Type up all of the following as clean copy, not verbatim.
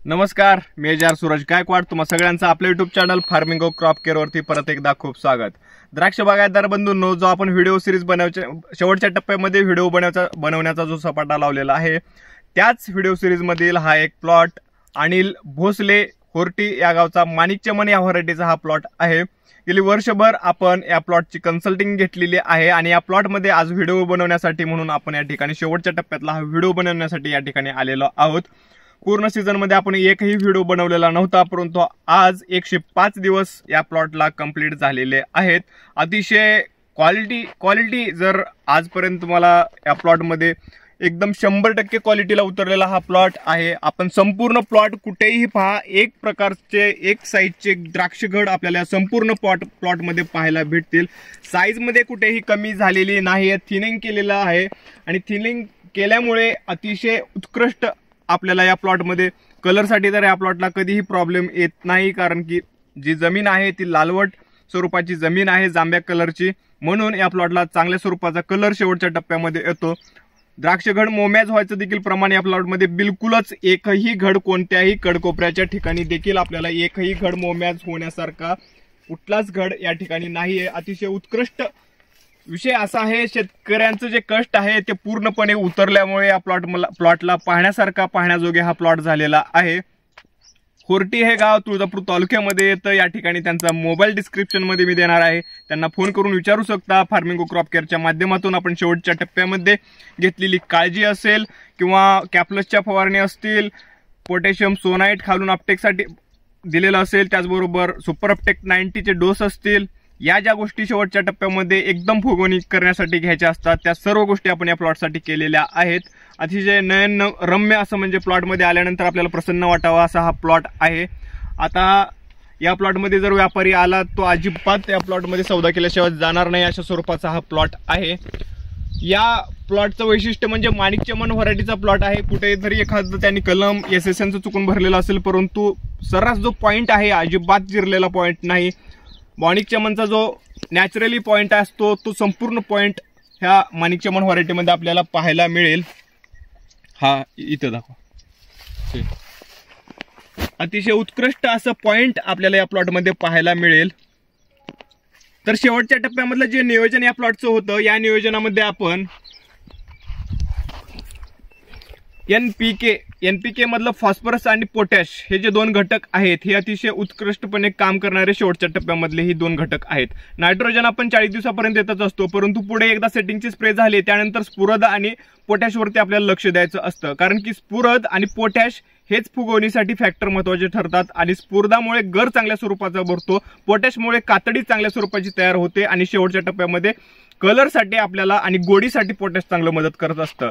नमस्कार, मी सूरज गायकवाड. तुम्हा सगळ्यांचं आपल्या YouTube channel farming of crop care वरती परत एकदा खूप स्वागत. द्राक्ष बागायतदार बंधूंनो, जो आपण व्हिडिओ सिरीज शेवटच्या टप्प्यामध्ये व्हिडिओ बनवण्याचा जो सपाटा लावलेला आहे, त्याच व्हिडिओ सिरीज मधील हा एक प्लॉट अनिल भोसले होर्टी या गावचा माणिकचमन या व्हरायटीचा हा प्लॉट आहे. गेली वर्षभर आपण या प्लॉटची कन्सल्टिंग घेतलेली आहे आणि या प्लॉटमध्ये आज व्हिडिओ बनवण्यासाठी म्हणून आपण या ठिकाणी शेवटच्या टप्प्यातला हा व्हिडिओ बनवण्यासाठी या ठिकाणी आलेलो आहोत. पूर्ण सीझन मध्ये आपण एकही व्हिडिओ बनवलेला नव्हता, परंतु आज 105 दिवस या प्लॉटला कंप्लीट झालेले आहेत. अतिशय क्वालिटी जर आजपर्यंत तुम्हाला या प्लॉटमध्ये एकदम 100% क्वालिटीला उतरलेला हा प्लॉट आहे. आपण संपूर्ण प्लॉट कुठेही पहा, एक प्रकारचे एक साईजचे द्राक्षघड आपल्याला संपूर्ण प्लॉट मध्ये पाहायला भेटतील. साईज मध्ये कुठेही कमी झालेली नाही, थिनिंग केलेलं आहे आणि थिनिंग केल्यामुळे अतिशय उत्कृष्ट आपल्याला या प्लॉटमध्ये कलरसाठी तर या प्लॉटला कधीही प्रॉब्लेम येत नाही, कारण की जी जमीन आहे ती लालवट स्वरूपाची जमीन आहे, जांभ्या कलरची, म्हणून या प्लॉटला चांगल्या स्वरूपाचा कलर शेवटच्या टप्प्यामध्ये येतो. द्राक्षघड मोमॅज व्हायचं देखील प्रमाण या प्लॉटमध्ये बिलकुलच एकही घड कोणत्याही कडकोपऱ्याच्या ठिकाणी देखील आपल्याला एकही घड मोमॅज होण्यासारखा कुठलाच घड या ठिकाणी नाहीये. अतिशय उत्कृष्ट विषय असा आहे, शेतकऱ्यांचं जे कष्ट आहे ते पूर्णपणे उतरल्यामुळे या प्लॉटला पाहण्याजोगे हा प्लॉट झालेला आहे. होर्टी हे गाव तुळजापूर तालुक्यामध्ये येतं. या ठिकाणी त्यांचा मोबाईल डिस्क्रिप्शन मध्ये मी देणार आहे, त्यांना फोन करून विचारू शकता. फार्मिंग क्रॉप केअरच्या माध्यमातून आपण शेवटच्या टप्प्यामध्ये घेतलेली काळजी असेल किंवा कॅप्लसच्या फवारणी असतील, पोटॅशियम सोनाईट खालून अपटेकसाठी दिलेलं असेल, त्याचबरोबर सुपर अपटेक 90 चे डोस असतील, या ज्या गोष्टी शेवटच्या टप्प्यामध्ये एकदम फुगवणी करण्यासाठी घ्यायच्या असतात, त्या सर्व गोष्टी आपण या प्लॉटसाठी केलेल्या आहेत. अतिशय नयन रम्य असं म्हणजे प्लॉटमध्ये आल्यानंतर आपल्याला प्रसन्न वाटावा असा हा प्लॉट आहे. आता या प्लॉटमध्ये जर व्यापारी आला तो अजिबात या प्लॉटमध्ये सौदा केल्याशिवाय जाणार नाही, अशा स्वरूपाचा हा प्लॉट आहे. या प्लॉटचं वैशिष्ट्य म्हणजे माणिकचमन व्हरायटीचा प्लॉट आहे. कुठेतरी एखादं त्यांनी कलम SSN चुकून भरलेला असेल, परंतु सर्रास जो पॉईंट आहे अजिबात जिरलेला पॉईंट नाही. माणिकचमनचा जो नॅचरली पॉईंट असतो तो संपूर्ण पॉईंट ह्या माणिकचमन व्हरायटीमध्ये आपल्याला पाहायला मिळेल. हा इथं दाखवा. अतिशय उत्कृष्ट असं पॉईंट आपल्याला या प्लॉटमध्ये पाहायला मिळेल. तर शेवटच्या टप्प्यामधलं जे नियोजन या प्लॉटचं होतं, या नियोजनामध्ये आपण NPK मधलं फॉस्फरस आणि पोटॅश हे जे दोन घटक आहेत, हे अतिशय उत्कृष्टपणे काम करणारे शेवटच्या टप्प्यामधले ही दोन घटक आहेत. नायट्रोजन आपण 40 दिवसापर्यंत येतच असतो, परंतु पुढे एकदा सेटिंगची स्प्रे झाली त्यानंतर स्फुरद आणि पोटॅश वरती आपल्याला लक्ष द्यायचं असतं, कारण की स्फुरद आणि पोटॅश हेच फुगवणीसाठी फॅक्टर महत्वाचे ठरतात. आणि स्फुरदामुळे गर चांगल्या स्वरूपाचा भरतो, पोटॅशमुळे कातडी चांगल्या स्वरूपाची तयार होते आणि शेवटच्या टप्प्यामध्ये कलरसाठी आपल्याला आणि गोडीसाठी पोटॅश चांगलं मदत करत असतं.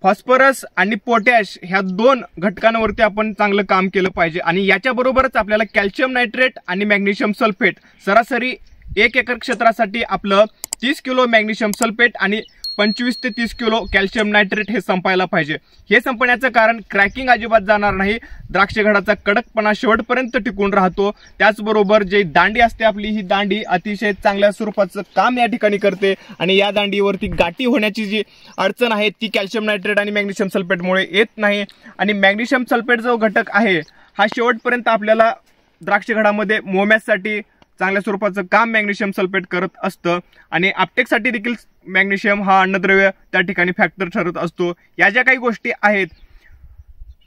फॉस्फरस आणि पोटॅश ह्या दोन घटकांवरती आपण चांगलं काम केलं पाहिजे आणि याच्याबरोबरच आपल्याला कॅल्शियम नायट्रेट आणि मॅग्नेशियम सल्फेट सरासरी 1 एकर क्षेत्रासाठी आपलं 30 किलो मॅग्नेशियम सल्फेट आणि 25 ते 30 किलो कॅल्शियम नायट्रेट हे संपायला पाहिजे. हे संपण्याचं कारण क्रॅकिंग अजिबात जाणार नाही, द्राक्षघडाचा कडकपणा शेवटपर्यंत टिकून राहतो. त्याचबरोबर जे दांडी असते आपली, ही दांडी अतिशय चांगल्या स्वरूपाचं काम या ठिकाणी करते आणि या दांडीवरती गाठी होण्याची जी अडचण आहे ती कॅल्शियम नायट्रेट आणि मॅग्नेशियम सल्फेटमुळे येत नाही. आणि मॅग्नेशियम सल्फेट जो घटक आहे हा शेवटपर्यंत आपल्याला द्राक्षघडामध्ये मोमॅजसाठी चांगल्या स्वरूपाचं काम मॅग्नेशियम सल्फेट करत असतं आणि अपटेकसाठी देखील मॅग्नेशियम हा अन्नद्रव्य त्या ठिकाणी फॅक्टर ठरत असतो. या ज्या काही गोष्टी आहेत,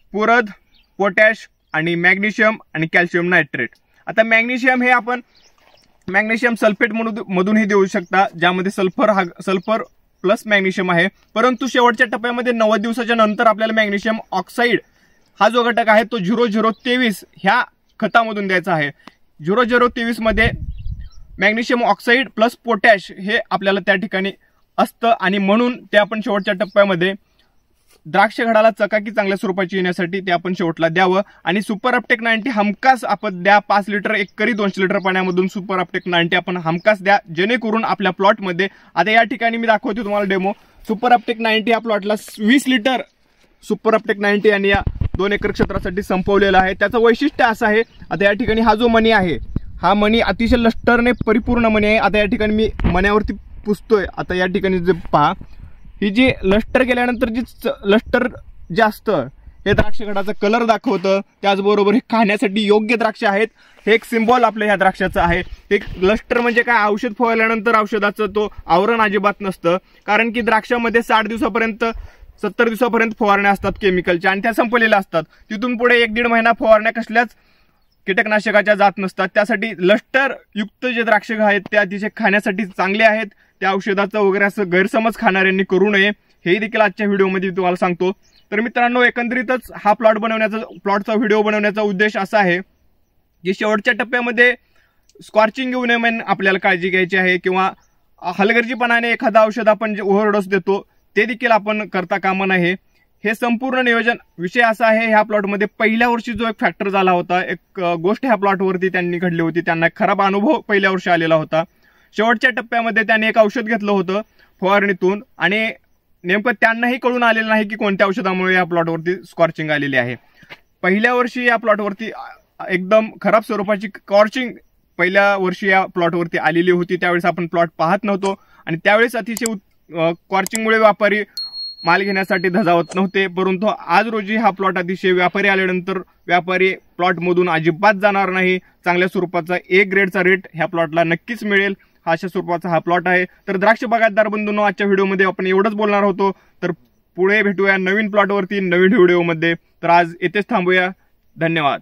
स्फुरद, पोटॅश आणि मॅग्नेशियम आणि कॅल्शियम नायट्रेट. आता मॅग्नेशियम हे आपण मॅग्नेशियम सल्फेट मधूनही देऊ शकता, ज्यामध्ये सल्फर प्लस मॅग्नेशियम आहे. परंतु शेवटच्या टप्प्यामध्ये 90 दिवसाच्या नंतर आपल्याला मॅग्नेशियम ऑक्साईड हा जो घटक आहे तो 0023 ह्या खतामधून द्यायचा आहे. 0023 मध्ये मॅग्नेशियम ऑक्साईड प्लस पोटॅश हे आपल्याला त्या ठिकाणी असतं आणि म्हणून ते आपण शेवटच्या टप्प्यामध्ये द्राक्षघडाला चकाकी चांगल्या स्वरूपाची येण्यासाठी ते आपण शेवटला द्यावं. आणि सुपर अपटेक 90 हमखास आपण द्या. 5 लिटर एकरी 200 लिटर पाण्यामधून सुपर अपटेक 90 आपण हमखास द्या, जेणेकरून आपल्या प्लॉटमध्ये, आता या ठिकाणी मी दाखवतो तुम्हाला डेमो, सुपर अपटेक 90 या प्लॉटला 20 लिटर सुपर अपटेक 90 आणि या 2 एकर क्षेत्रासाठी संपवलेला आहे. त्याचं वैशिष्ट्य असं आहे, आता या ठिकाणी हा जो मणी आहे, हा मणी अतिशय लष्टरने परिपूर्ण मणी आहे. आता या ठिकाणी मी मण्यावरती पुसतोय. आता या ठिकाणी जे पहा, ही जी लष्टर गेल्यानंतर जी लष्टर जास्त हे द्राक्ष घडाचा कलर दाखवतं, त्याचबरोबर हे खाण्यासाठी योग्य द्राक्ष आहेत हे एक सिम्बॉल आपल्या ह्या द्राक्षाचं आहे। एक लस्टर म्हणजे काय, औषध फवारल्यानंतर औषधाचं तो आवरण अजिबात नसतं, कारण की द्राक्षामध्ये 60 दिवसापर्यंत 70 दिवसापर्यंत फवारण्या असतात केमिकलच्या आणि त्या संपलेल्या असतात। तिथून पुढे 1-1.5 महिना फवारण्या कसल्याच कीटकनाशकाच्या जात नसतात। त्यासाठी लस्टर युक्त जे द्राक्ष आहेत ते अतिशय खाण्यासाठी चांगले आहेत। त्या औषधाचा वगैरे असं गैरसमज खाणाऱ्यांनी करू नये, हे देखील आजच्या व्हिडिओमध्ये तुम्हाला सांगतो। तर मित्रांनो, एकंदरीतच हा प्लॉटचा व्हिडिओ बनवण्याचा उद्देश असा आहे की शेवटच्या टप्प्यामध्ये स्कॉर्चिंग येऊ नये म्हणून आपल्याला काळजी घ्यायची आहे, किंवा हलगर्जीपणाने एखादा औषध आपण जे ओव्हरडोस देतो ते देखील आपण करता कामा नये। हे संपूर्ण नियोजन विषय असा आहे, ह्या प्लॉटमध्ये पहिल्या वर्षी जो एक फॅक्टर झाला होता, एक गोष्ट ह्या प्लॉटवरती त्यांनी घडली होती, त्यांना एक खराब अनुभव पहिल्या वर्षी आलेला होता। शेवटच्या टप्प्यामध्ये त्यांनी एक औषध घेतलं होतं फवारणीतून आणि नेमकं त्यांनाही कळून आलेलं नाही की कोणत्या औषधामुळे या प्लॉटवरती स्कॉर्चिंग आलेली आहे। पहिल्या वर्षी या प्लॉटवरती एकदम खराब स्वरूपाची स्कॉर्चिंग पहिल्या वर्षी या प्लॉटवरती आलेली होती। त्यावेळेस आपण प्लॉट पाहत नव्हतो आणि त्यावेळेस अतिशय स्कॉर्चिंगमुळे व्यापारी माल घेण्यासाठी धजावत नव्हते, परंतु आज रोजी हा प्लॉट अतिशय व्यापारी आल्यानंतर व्यापारी प्लॉटमधून अजिबात जाणार नाही। चांगल्या स्वरूपाचा A ग्रेडचा रेट ह्या प्लॉटला नक्कीच मिळेल, अशा स्वरूपाचा हा प्लॉट आहे। तर द्राक्ष बागायतदार बंधूंनो, आजच्या व्हिडिओमध्ये आपण एवढंच बोलणार होतो, तर पुढे भेटूया नवीन प्लॉटवरती नवीन व्हिडिओमध्ये। तर आज येथेच थांबूया, धन्यवाद।